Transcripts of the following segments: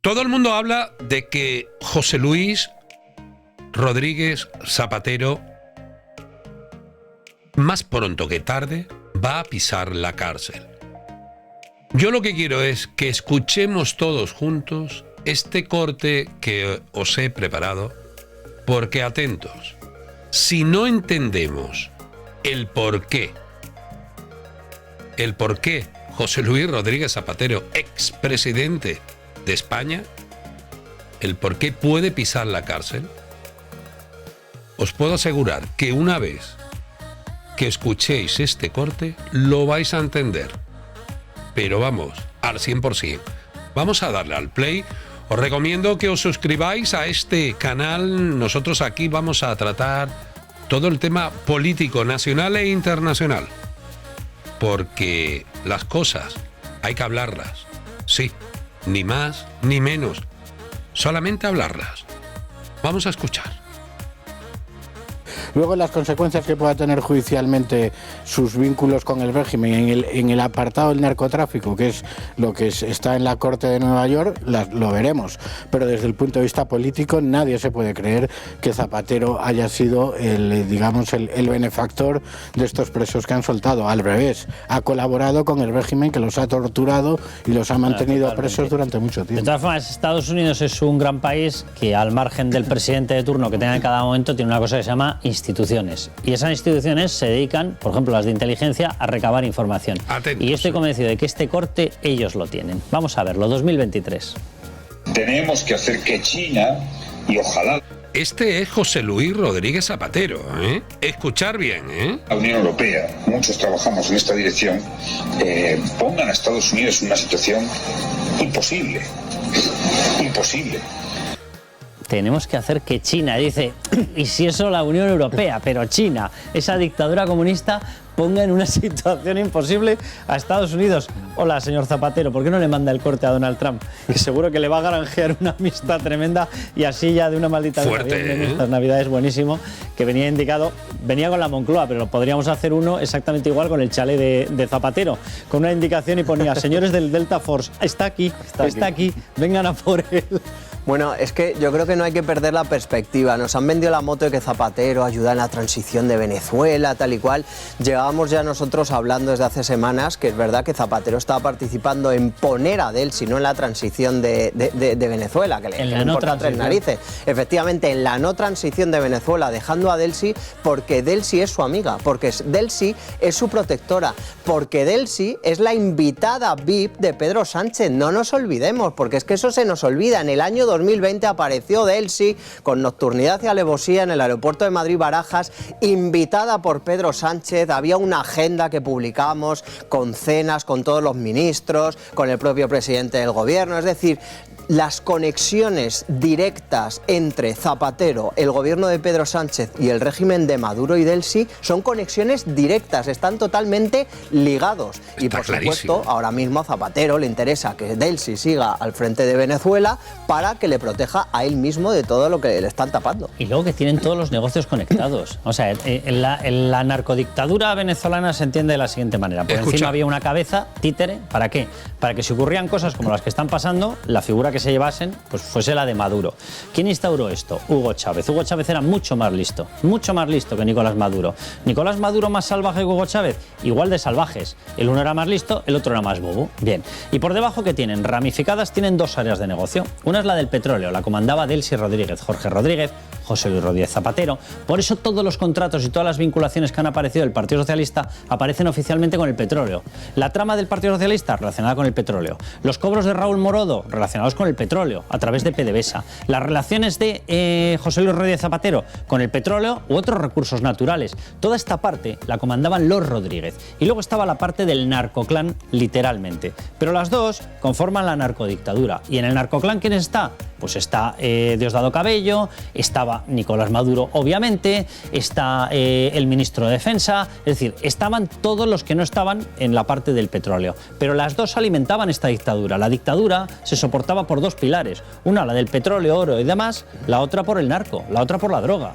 Todo el mundo habla de que José Luis Rodríguez Zapatero, más pronto que tarde, va a pisar la cárcel. Yo lo que quiero es que escuchemos todos juntos este corte que os he preparado, porque atentos, si no entendemos el por qué José Luis Rodríguez Zapatero, expresidente de España, el por qué puede pisar la cárcel, os puedo asegurar que una vez que escuchéis este corte, lo vais a entender. Pero vamos, al 100%. Vamos a darle al play. Os recomiendo que os suscribáis a este canal. Nosotros aquí vamos a tratar todo el tema político nacional e internacional. Porque las cosas hay que hablarlas. Sí, ni más ni menos. Solamente hablarlas. Vamos a escuchar. Luego, las consecuencias que pueda tener judicialmente sus vínculos con el régimen en el apartado del narcotráfico, que es lo que está en la Corte de Nueva York, lo veremos. Pero desde el punto de vista político, nadie se puede creer que Zapatero haya sido el benefactor de estos presos que han soltado. Al revés, ha colaborado con el régimen que los ha torturado y los ha mantenido presos durante mucho tiempo. De todas formas, Estados Unidos es un gran país que, al margen del presidente de turno que tenga en cada momento, tiene una cosa que se llama instituciones. Y esas instituciones se dedican, por ejemplo las de inteligencia, a recabar información. Atentos. Y yo estoy convencido de que este corte ellos lo tienen. Vamos a verlo, 2023. Tenemos que hacer que China, y ojalá Este es José Luis Rodríguez Zapatero, ¿eh? Escuchar bien, ¿eh? la Unión Europea, muchos trabajamos en esta dirección, pongan a Estados Unidos en una situación imposible. Imposible. Tenemos que hacer que China, dice, y si eso la Unión Europea, pero China, esa dictadura comunista, ponga en una situación imposible a Estados Unidos. Hola, señor Zapatero, ¿por qué no le manda el corte a Donald Trump? Que seguro que le va a granjear una amistad tremenda y así ya de una maldita vez. Fuerte, había en estas Navidades buenísimo, que venía indicado, venía con la Moncloa, pero podríamos hacer uno exactamente igual con el chalet de Zapatero, con una indicación y ponía, señores del Delta Force, está aquí, vengan a por él. Bueno, es que yo creo que no hay que perder la perspectiva. Nos han vendido la moto de que Zapatero ayuda en la transición de Venezuela, tal y cual. Llevábamos ya nosotros hablando desde hace semanas que es verdad que Zapatero estaba participando en poner a Delcy, no en la transición de Venezuela, que le importa tres narices. Efectivamente, en la no transición de Venezuela, dejando a Delcy porque Delcy es su amiga, porque Delcy es su protectora, porque Delcy es la invitada VIP de Pedro Sánchez. No nos olvidemos, porque es que eso se nos olvida. En el año 2020 apareció Delcy con nocturnidad y alevosía en el aeropuerto de Madrid-Barajas, invitada por Pedro Sánchez. Había una agenda que publicamos con cenas con todos los ministros, con el propio presidente del gobierno. Es decir, las conexiones directas entre Zapatero, el gobierno de Pedro Sánchez y el régimen de Maduro y Delcy son conexiones directas, están totalmente ligados. Está y por clarísimo. supuesto, ahora mismo a Zapatero le interesa que Delcy siga al frente de Venezuela para que le proteja a él mismo de todo lo que le están tapando. Y luego que tienen todos los negocios conectados. O sea, en la narcodictadura venezolana se entiende de la siguiente manera. Por Escucha. encima había una cabeza títere. ¿Para qué? Para que si ocurrían cosas como las que están pasando, la figura que se llevasen pues fuese la de Maduro. ¿Quién instauró esto? Hugo Chávez. Hugo Chávez era mucho más listo que Nicolás Maduro. ¿Nicolás Maduro más salvaje que Hugo Chávez? Igual de salvajes. El uno era más listo, el otro era más bobo. Bien. Y por debajo, ¿qué tienen? Ramificadas tienen dos áreas de negocio. Una es la del petróleo, la comandaba Delcy Rodríguez, Jorge Rodríguez, José Luis Rodríguez Zapatero. Por eso todos los contratos y todas las vinculaciones que han aparecido del Partido Socialista aparecen oficialmente con el petróleo. La trama del Partido Socialista relacionada con el petróleo. Los cobros de Raúl Morodo relacionados con el petróleo a través de PDVSA. Las relaciones de José Luis Rodríguez Zapatero con el petróleo u otros recursos naturales. Toda esta parte la comandaban los Rodríguez. Y luego estaba la parte del narcoclán, literalmente. Pero las dos conforman la narcodictadura. ¿Y en el narcoclán quién está? Pues está Diosdado Cabello, estaba Nicolás Maduro, obviamente, está el ministro de Defensa, es decir, estaban todos los que no estaban en la parte del petróleo. Pero las dos alimentaban esta dictadura. La dictadura se soportaba por dos pilares, una la del petróleo, oro y demás, la otra por el narco, la otra por la droga.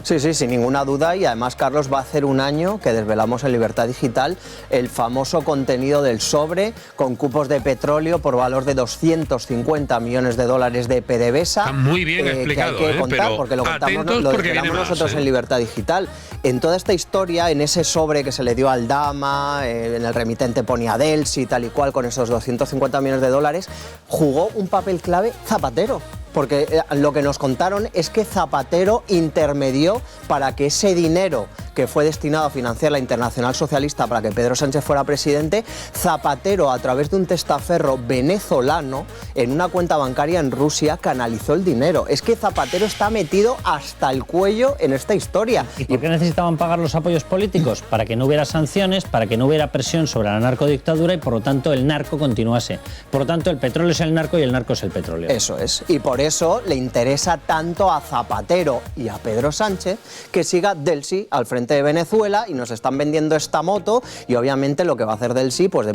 Sí, sí, sin ninguna duda, y además, Carlos, va a hacer un año que desvelamos en Libertad Digital el famoso contenido del sobre con cupos de petróleo por valor de 250 millones de dólares de PDVSA. Está muy bien explicado, que hay que contar, pero porque lo contamos, atentos lo porque desvelamos viene más, nosotros en Libertad Digital. En toda esta historia, en ese sobre que se le dio al Dama, en el remitente ponía Delsi, tal y cual, con esos 250 millones de dólares, jugó un papel clave Zapatero. Porque lo que nos contaron es que Zapatero intermedió para que ese dinero que fue destinado a financiar la Internacional Socialista para que Pedro Sánchez fuera presidente, Zapatero, a través de un testaferro venezolano, en una cuenta bancaria en Rusia, canalizó el dinero. Es que Zapatero está metido hasta el cuello en esta historia. ¿Y por qué necesitaban pagar los apoyos políticos? Para que no hubiera sanciones, para que no hubiera presión sobre la narcodictadura y, por lo tanto, el narco continuase. Por lo tanto, el petróleo es el narco y el narco es el petróleo. Eso es. Y por eso le interesa tanto a Zapatero y a Pedro Sánchez que siga Delsi al frente de Venezuela, y nos están vendiendo esta moto, y obviamente lo que va a hacer Delsi, pues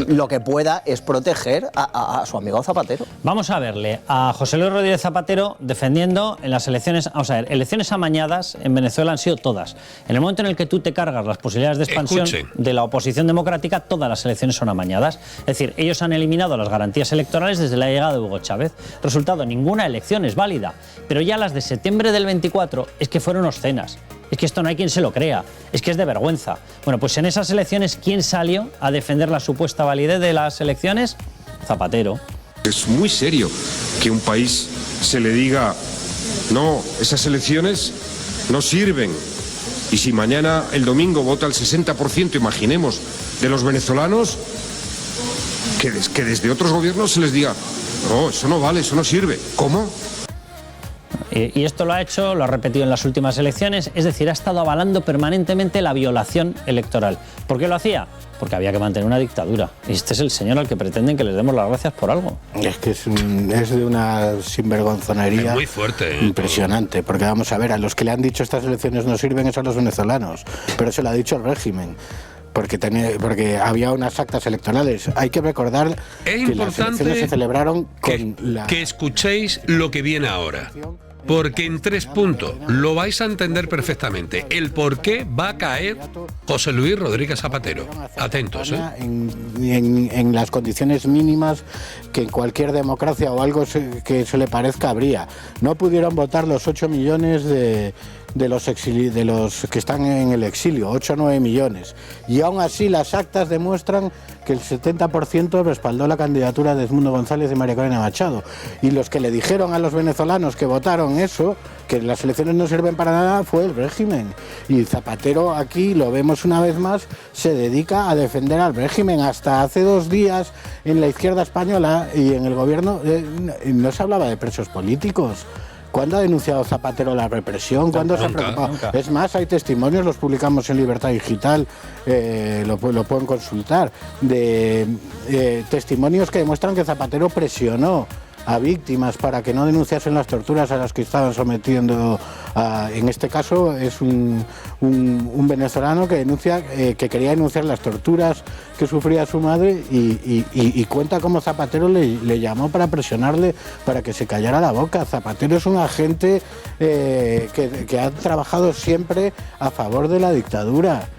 lo que pueda es proteger a su amigo Zapatero. Vamos a verle a José Luis Rodríguez Zapatero defendiendo en las elecciones, vamos a ver, elecciones amañadas en Venezuela han sido todas. En el momento en el que tú te cargas las posibilidades de expansión de la oposición democrática, todas las elecciones son amañadas. Es decir, ellos han eliminado las garantías electorales desde la llegada de Hugo Chávez. Resultado, ninguna elección es válida, pero ya las de septiembre del 24 es que fueron obscenas. Es que esto no hay quien se lo crea, es que es de vergüenza. Bueno, pues en esas elecciones, ¿quién salió a defender la supuesta validez de las elecciones? Zapatero. Es muy serio que un país se le diga, no, esas elecciones no sirven. Y si mañana, el domingo, vota el 60%, imaginemos, de los venezolanos, que desde otros gobiernos se les diga, no, eso no vale, eso no sirve. ¿Cómo? Y esto lo ha repetido en las últimas elecciones, es decir, ha estado avalando permanentemente la violación electoral. ¿Por qué lo hacía? Porque había que mantener una dictadura. Y este es el señor al que pretenden que les demos las gracias por algo. Es que es de una sinvergonzonería muy fuerte, impresionante, porque vamos a ver, a los que le han dicho estas elecciones no sirven es a los venezolanos, pero se lo ha dicho el régimen. Porque había unas actas electorales. Hay que recordar que las elecciones se celebraron con que escuchéis lo que viene ahora. Porque en 3 puntos lo vais a entender perfectamente. El por qué va a caer José Luis Rodríguez Zapatero. Atentos, ¿eh? En las condiciones mínimas que en cualquier democracia o algo que se le parezca habría. No pudieron votar los 8 millones de los que están en el exilio, 8 o 9 millones. Y aún así las actas demuestran que el 70% respaldó la candidatura de Edmundo González y María Corina Machado. Y los que le dijeron a los venezolanos que votaron eso, que las elecciones no sirven para nada, fue el régimen. Y Zapatero aquí, lo vemos una vez más, se dedica a defender al régimen. Hasta hace 2 días en la izquierda española y en el gobierno no se hablaba de presos políticos. ¿Cuándo ha denunciado Zapatero la represión? ¿Cuándo se ha preocupado? Nunca. Es más, hay testimonios, los publicamos en Libertad Digital, lo pueden consultar, de testimonios que demuestran que Zapatero presionó a víctimas para que no denunciasen las torturas a las que estaban sometiendo. En este caso es un venezolano que denuncia, que quería denunciar las torturas que sufría su madre y cuenta cómo Zapatero le llamó para presionarle para que se callara la boca. Zapatero es un agente que ha trabajado siempre a favor de la dictadura.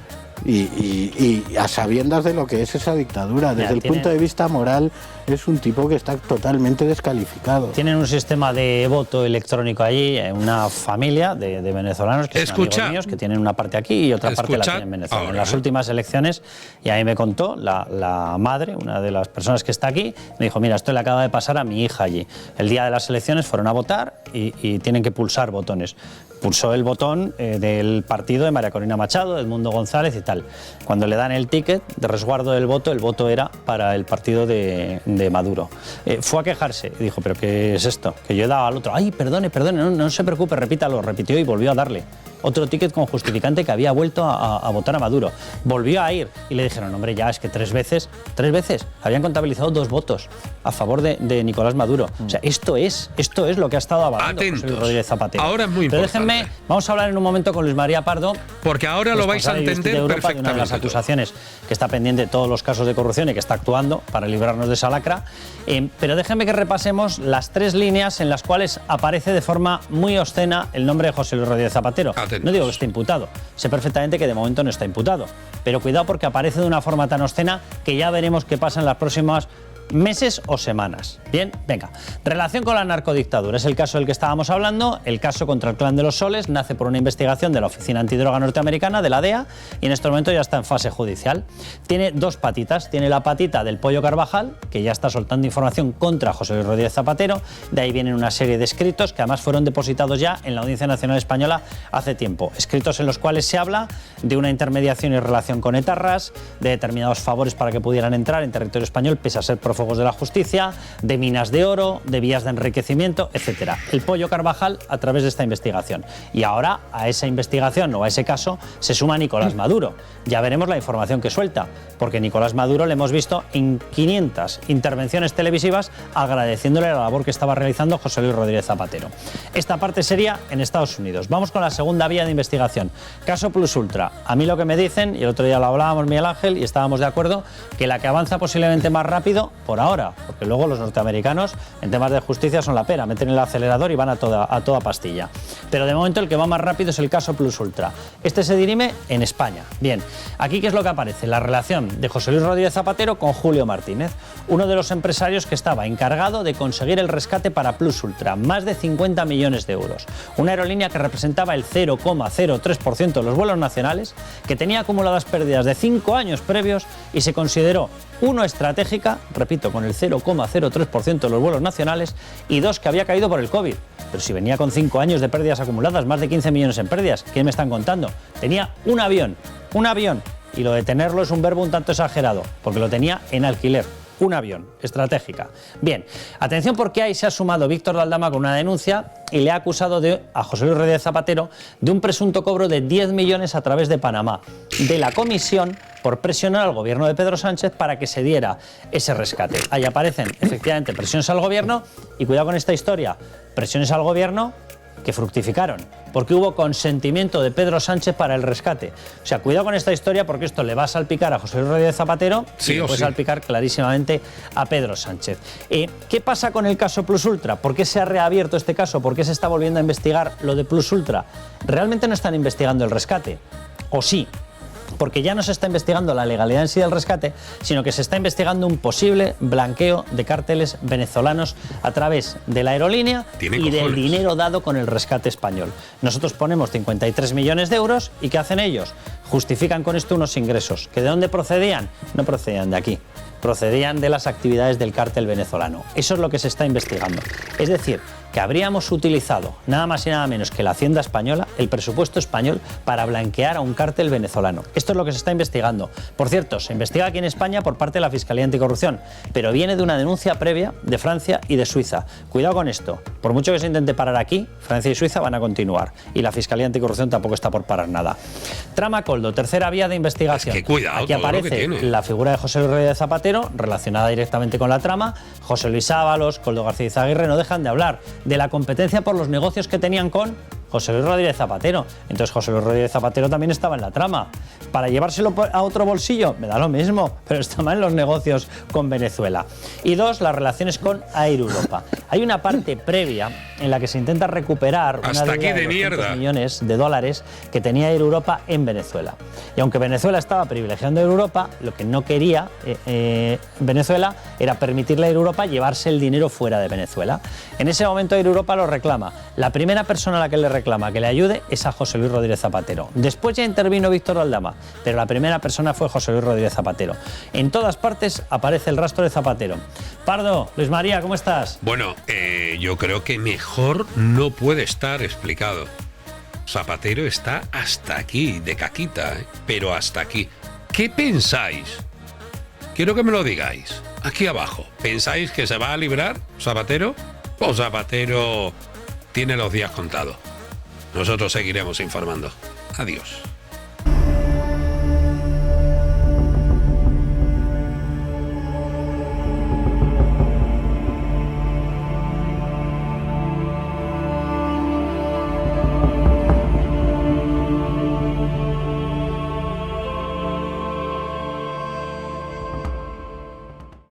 Y a sabiendas de lo que es esa dictadura, desde el punto de vista moral, es un tipo que está totalmente descalificado. Tienen un sistema de voto electrónico allí, una familia de venezolanos que son amigos míos, que tienen una parte aquí y otra parte la tienen en Venezuela. Ahora, en las últimas elecciones, y ahí me contó la madre, una de las personas que está aquí, me dijo, mira, esto le acaba de pasar a mi hija allí. El día de las elecciones fueron a votar y tienen que pulsar botones. Pulsó el botón del partido de María Corina Machado, de Edmundo González y tal. Cuando le dan el ticket de resguardo del voto, el voto era para el partido de Maduro. Fue a quejarse y dijo, ¿pero qué es esto? Que yo he dado al otro. Ay, perdone, no se preocupe, repítalo. Repitió y volvió a darle otro ticket con justificante que había vuelto a votar a Maduro. Volvió a ir y le dijeron, hombre, ya es que 3 veces habían contabilizado 2 votos a favor de Nicolás Maduro. O sea, esto es lo que ha estado avalando José Luis Rodríguez Zapatero. Ahora es muy importante. vamos a hablar en un momento con Luis María Pardo. Porque ahora lo vais a entender de Europa, perfectamente. Una de las acusaciones que está pendiente de todos los casos de corrupción y que está actuando para librarnos de esa lacra. Pero déjenme que repasemos las 3 líneas en las cuales aparece de forma muy obscena el nombre de José Luis Rodríguez Zapatero. Atentos. No digo que esté imputado, sé perfectamente que de momento no está imputado, pero cuidado porque aparece de una forma tan obscena que ya veremos qué pasa en las próximas meses o semanas. Bien, venga. Relación con la narcodictadura. Es el caso del que estábamos hablando. El caso contra el Clan de los Soles nace por una investigación de la Oficina Antidroga Norteamericana, de la DEA, y en este momento ya está en fase judicial. Tiene 2 patitas. Tiene la patita del Pollo Carvajal, que ya está soltando información contra José Luis Rodríguez Zapatero. De ahí vienen una serie de escritos que además fueron depositados ya en la Audiencia Nacional Española hace tiempo. Escritos en los cuales se habla de una intermediación y relación con etarras, de determinados favores para que pudieran entrar en territorio español pese a ser prófugos de la justicia, de minas de oro, de vías de enriquecimiento, etcétera. El Pollo Carvajal a través de esta investigación. Y ahora a esa investigación o a ese caso se suma Nicolás Maduro. Ya veremos la información que suelta, porque Nicolás Maduro le hemos visto en 500 intervenciones televisivas agradeciéndole la labor que estaba realizando José Luis Rodríguez Zapatero. Esta parte sería en Estados Unidos. Vamos con la segunda vía de investigación. Caso Plus Ultra. A mí lo que me dicen, y el otro día lo hablábamos Miguel Ángel y estábamos de acuerdo, que la que avanza posiblemente más rápido por ahora, porque luego los norteamericanos en temas de justicia son la pera, meten el acelerador y van a toda pastilla. Pero de momento el que va más rápido es el caso Plus Ultra. Este se dirime en España. Bien, aquí ¿qué es lo que aparece? La relación de José Luis Rodríguez Zapatero con Julio Martínez, uno de los empresarios que estaba encargado de conseguir el rescate para Plus Ultra, más de 50 millones de euros. Una aerolínea que representaba el 0,03% de los vuelos nacionales, que tenía acumuladas pérdidas de 5 años previos y se consideró, 1, estratégica, repito, con el 0,03% de los vuelos nacionales, y 2, que había caído por el COVID. Pero si venía con 5 años de pérdidas acumuladas, más de 15 millones en pérdidas, ¿qué me están contando? Tenía un avión, y lo de tenerlo es un verbo un tanto exagerado, porque lo tenía en alquiler. Un avión, estratégica. Bien, atención porque ahí se ha sumado Víctor de Aldama con una denuncia y le ha acusado a José Luis Rodríguez Zapatero de un presunto cobro de 10 millones a través de Panamá, de la comisión por presionar al gobierno de Pedro Sánchez para que se diera ese rescate. Ahí aparecen efectivamente presiones al gobierno y cuidado con esta historia, presiones al gobierno que fructificaron, porque hubo consentimiento de Pedro Sánchez para el rescate. O sea, cuidado con esta historia porque esto le va a salpicar a José Luis Rodríguez Zapatero y le puede salpicar clarísimamente a Pedro Sánchez. ¿Qué pasa con el caso Plus Ultra? ¿Por qué se ha reabierto este caso? ¿Por qué se está volviendo a investigar lo de Plus Ultra? ¿Realmente no están investigando el rescate? ¿O sí? Porque ya no se está investigando la legalidad en sí del rescate, sino que se está investigando un posible blanqueo de cárteles venezolanos a través de la aerolínea y del dinero dado con el rescate español. Nosotros ponemos 53 millones de euros y ¿qué hacen ellos? Justifican con esto unos ingresos. ¿Que de dónde procedían? No procedían de aquí. Procedían de las actividades del cártel venezolano. Eso es lo que se está investigando. Es decir, que habríamos utilizado nada más y nada menos que la Hacienda española, el presupuesto español, para blanquear a un cártel venezolano. Esto es lo que se está investigando. Por cierto, se investiga aquí en España por parte de la Fiscalía Anticorrupción, pero viene de una denuncia previa de Francia y de Suiza. Cuidado con esto. Por mucho que se intente parar aquí, Francia y Suiza van a continuar. Y la Fiscalía Anticorrupción tampoco está por parar nada. Trama Coldo, tercera vía de investigación. Es que cuidado, aquí aparece la figura de José Luis Rodríguez Zapatero, relacionada directamente con la trama. José Luis Ábalos, Koldo García Izaguirre no dejan de hablar de la competencia por los negocios que tenían con José Luis Rodríguez Zapatero. Entonces José Luis Rodríguez Zapatero también estaba en la trama. Para llevárselo a otro bolsillo, me da lo mismo, pero estaba en los negocios con Venezuela. Y 2, las relaciones con Air Europa. Hay una parte previa en la que se intenta recuperar una deuda de 200 millones de dólares que tenía Air Europa en Venezuela. Y aunque Venezuela estaba privilegiando a Air Europa, lo que no quería Venezuela era permitirle a Air Europa llevarse el dinero fuera de Venezuela. En ese momento Air Europa lo reclama. La primera persona a la que le reclama que le ayude es a José Luis Rodríguez Zapatero. Después ya intervino Víctor Aldama, pero la primera persona fue José Luis Rodríguez Zapatero. En todas partes aparece el rastro de Zapatero. Pardo, Luis María, ¿cómo estás? Bueno, yo creo que mejor no puede estar explicado. Zapatero está hasta aquí, de caquita, pero hasta aquí. ¿Qué pensáis? Quiero que me lo digáis. Aquí abajo. ¿Pensáis que se va a librar Zapatero? O Zapatero tiene los días contados. Nosotros seguiremos informando. Adiós.